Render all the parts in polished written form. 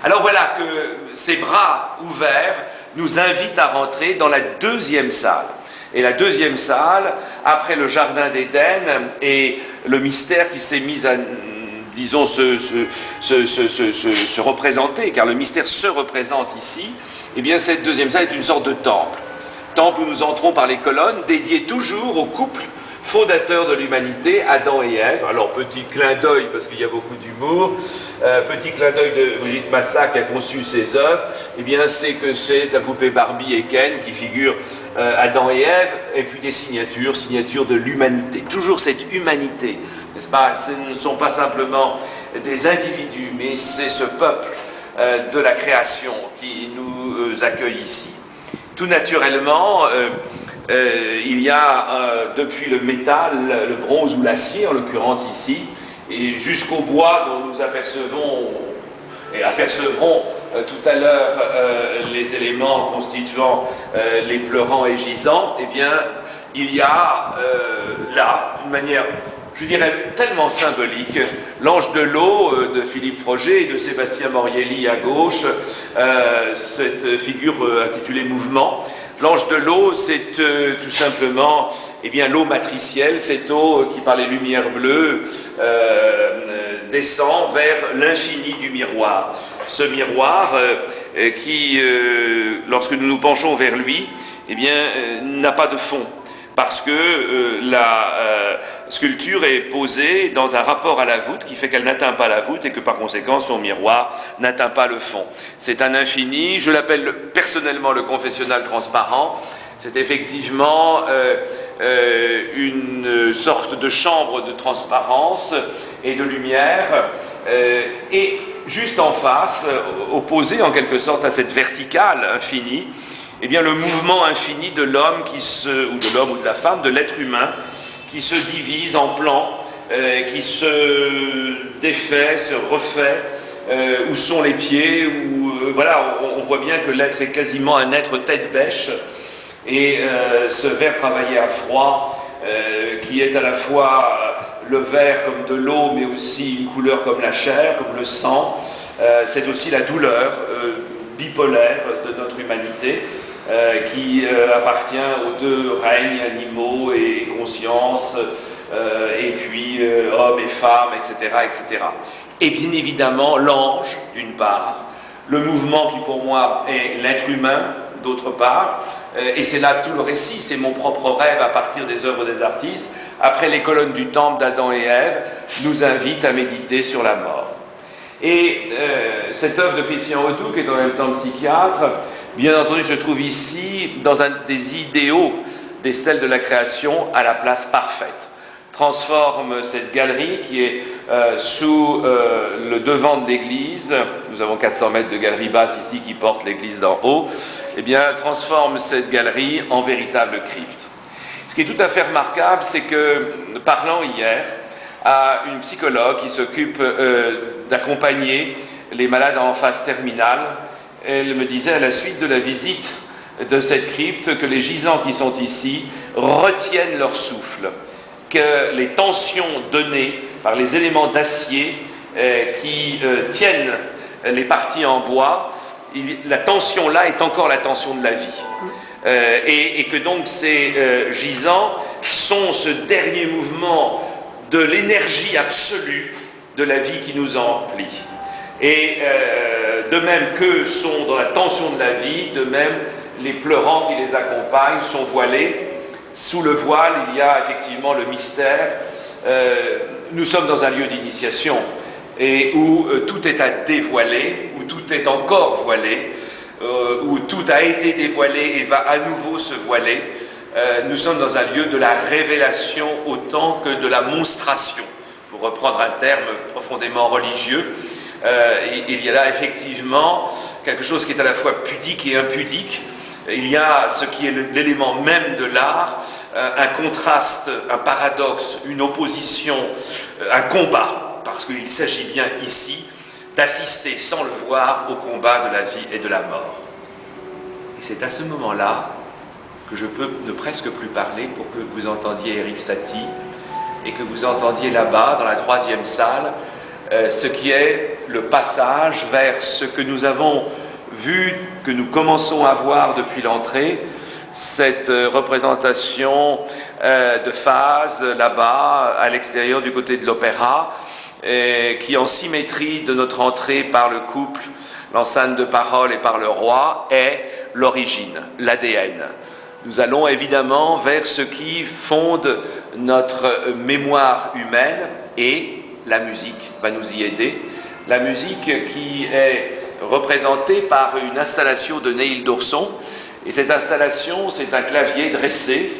Alors voilà que ces bras ouverts nous invitent à rentrer dans la deuxième salle. Et la deuxième salle, après le jardin d'Éden et le mystère qui s'est mis à, disons, se représenter, car le mystère se représente ici, eh bien cette deuxième salle est une sorte de temple. Temple où nous entrons par les colonnes, dédié toujours au couple fondateur de l'humanité, Adam et Ève. Alors petit clin d'œil, parce qu'il y a beaucoup d'humour, petit clin d'œil de Brigitte Massac qui a conçu ses œuvres, eh bien c'est que c'est la poupée Barbie et Ken qui figurent Adam et Ève, et puis des signatures de l'humanité. Toujours cette humanité, n'est-ce pas? Ce ne sont pas simplement des individus, mais c'est ce peuple de la création qui nous accueille ici. Tout naturellement, il y a depuis le métal, le bronze ou l'acier, en l'occurrence ici, et jusqu'au bois dont nous apercevrons tout à l'heure les éléments constituant les pleurants et gisants, eh bien, il y a là, d'une manière, je dirais, tellement symbolique, l'ange de l'eau de Philippe Froger et de Sébastien Morielli à gauche, cette figure intitulée Mouvement. L'ange de l'eau, c'est tout simplement l'eau matricielle, cette eau qui, par les lumières bleues, descend vers l'infini du miroir. Ce miroir qui, lorsque nous nous penchons vers lui, n'a pas de fond, parce que la sculpture est posée dans un rapport à la voûte qui fait qu'elle n'atteint pas la voûte et que par conséquent son miroir n'atteint pas le fond. C'est un infini, je l'appelle personnellement le confessionnal transparent. C'est effectivement une sorte de chambre de transparence et de lumière, et juste en face, opposé en quelque sorte à cette verticale infinie, le mouvement infini de l'homme ou de la femme, de l'être humain, qui se divise en plans, qui se défait, se refait, où sont les pieds, voilà, on voit bien que l'être est quasiment un être tête-bêche, et ce ver travaillé à froid, qui est à la fois le vert comme de l'eau, mais aussi une couleur comme la chair, comme le sang, c'est aussi la douleur bipolaire de notre humanité, qui appartient aux deux règnes animaux et conscience, et puis hommes et femmes, etc., etc. Et bien évidemment l'ange, d'une part, le mouvement qui pour moi est l'être humain, d'autre part, et c'est là tout le récit, c'est mon propre rêve à partir des œuvres des artistes, après les colonnes du temple d'Adam et Ève, nous invite à méditer sur la mort. Et cette œuvre de Christian Audoux, qui est en même temps psychiatre, bien entendu, se trouve ici dans un des idéaux des stèles de la création à la place parfaite. Transforme cette galerie qui est sous le devant de l'église, nous avons 400 mètres de galerie basse ici qui porte l'église d'en haut, transforme cette galerie en véritable crypte. Ce qui est tout à fait remarquable, c'est que, parlant hier à une psychologue qui s'occupe d'accompagner les malades en phase terminale, elle me disait à la suite de la visite de cette crypte que les gisants qui sont ici retiennent leur souffle, que les tensions données par les éléments d'acier qui tiennent les parties en bois, la tension là est encore la tension de la vie. Et que donc ces gisants sont ce dernier mouvement de l'énergie absolue de la vie qui nous emplit. Et de même qu'eux sont dans la tension de la vie, de même les pleurants qui les accompagnent sont voilés. Sous le voile, il y a effectivement le mystère. Nous sommes dans un lieu d'initiation et où tout est à dévoiler, où tout est encore voilé, où tout a été dévoilé et va à nouveau se voiler. Nous sommes dans un lieu de la révélation autant que de la monstration, pour reprendre un terme profondément religieux. Il y a là effectivement quelque chose qui est à la fois pudique et impudique. Il y a ce qui est l'élément même de l'art, un contraste, un paradoxe, une opposition, un combat, parce qu'il s'agit bien ici d'assister sans le voir au combat de la vie et de la mort. Et c'est à ce moment-là que je peux ne presque plus parler pour que vous entendiez Erik Satie et que vous entendiez là-bas, dans la troisième salle, ce qui est le passage vers ce que nous avons vu, que nous commençons à voir depuis l'entrée, cette représentation de phase là-bas, à l'extérieur du côté de l'opéra, qui en symétrie de notre entrée par le couple, l'enceinte de parole et par le roi, est l'origine, l'ADN. Nous allons évidemment vers ce qui fonde notre mémoire humaine et la musique va nous y aider. La musique qui est représentée par une installation de Neil d'Ourson. Et cette installation, c'est un clavier dressé.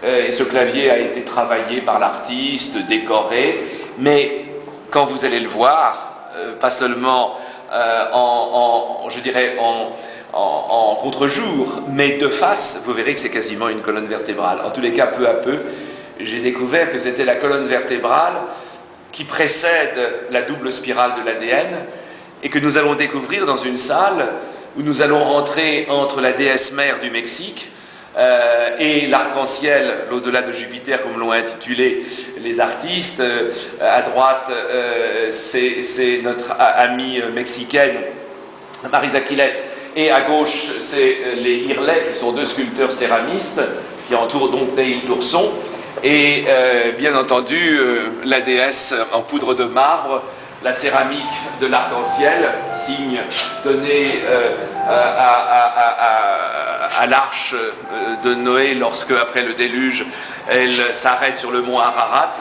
Et ce clavier a été travaillé par l'artiste, décoré. Mais quand vous allez le voir, pas seulement en contre-jour, mais de face, vous verrez que c'est quasiment une colonne vertébrale. En tous les cas, peu à peu, j'ai découvert que c'était la colonne vertébrale qui précède la double spirale de l'ADN et que nous allons découvrir dans une salle où nous allons rentrer entre la déesse mère du Mexique et l'arc-en-ciel, l'au-delà de Jupiter, comme l'ont intitulé les artistes. À droite, c'est notre amie mexicaine, Marisa Quiles, et à gauche, c'est les Irlais, qui sont deux sculpteurs céramistes, qui entourent donc Neil d'Ourson, et bien entendu, la déesse en poudre de marbre, la céramique de l'arc-en-ciel, signe donné à l'arche de Noé lorsque, après le déluge, elle s'arrête sur le mont Ararat.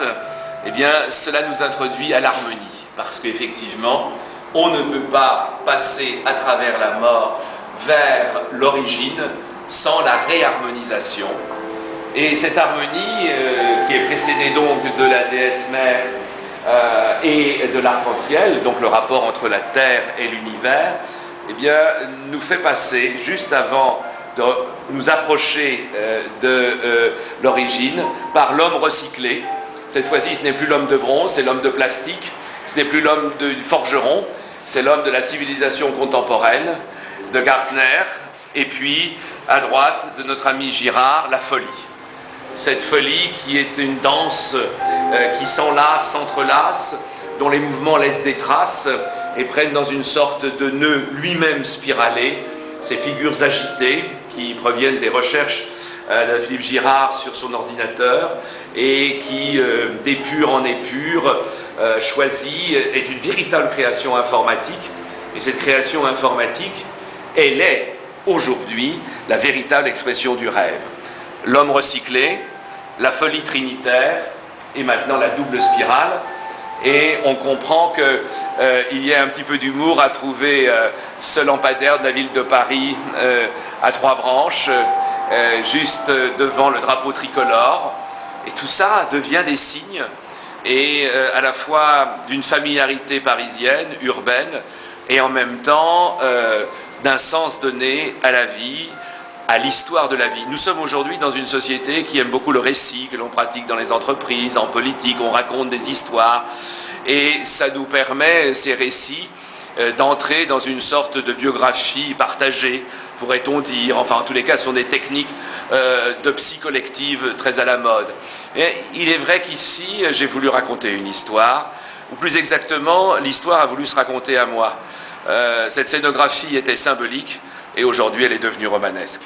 Eh bien, cela nous introduit à l'harmonie, parce qu'effectivement, on ne peut pas passer à travers la mort vers l'origine sans la réharmonisation. Et cette harmonie, qui est précédée donc de la déesse mère et de l'arc-en-ciel, donc le rapport entre la terre et l'univers, eh bien, nous fait passer, juste avant de nous approcher de l'origine, par l'homme recyclé. Cette fois-ci, ce n'est plus l'homme de bronze, c'est l'homme de plastique, ce n'est plus l'homme du forgeron, c'est l'homme de la civilisation contemporaine, de Gartner, et puis, à droite, de notre ami Girard, la folie. Cette folie qui est une danse qui s'enlace, s'entrelace, dont les mouvements laissent des traces et prennent dans une sorte de nœud lui-même spiralé, ces figures agitées qui proviennent des recherches de Philippe Girard sur son ordinateur et qui, d'épure en épure, choisie, est une véritable création informatique. Et cette création informatique, elle est aujourd'hui la véritable expression du rêve. L'homme recyclé, la folie trinitaire et maintenant la double spirale. Et on comprend qu'il y a un petit peu d'humour à trouver ce lampadaire de la ville de Paris à 3 branches, juste devant le drapeau tricolore. Et tout ça devient des signes, et à la fois d'une familiarité parisienne, urbaine, et en même temps d'un sens donné à la vie, à l'histoire de la vie. Nous sommes aujourd'hui dans une société qui aime beaucoup le récit, que l'on pratique dans les entreprises, en politique, on raconte des histoires, et ça nous permet, ces récits, d'entrer dans une sorte de biographie partagée, pourrait-on dire. Enfin, en tous les cas, ce sont des techniques de psy collective très à la mode. Et il est vrai qu'ici, j'ai voulu raconter une histoire, ou plus exactement, l'histoire a voulu se raconter à moi. Cette scénographie était symbolique, et aujourd'hui, elle est devenue romanesque.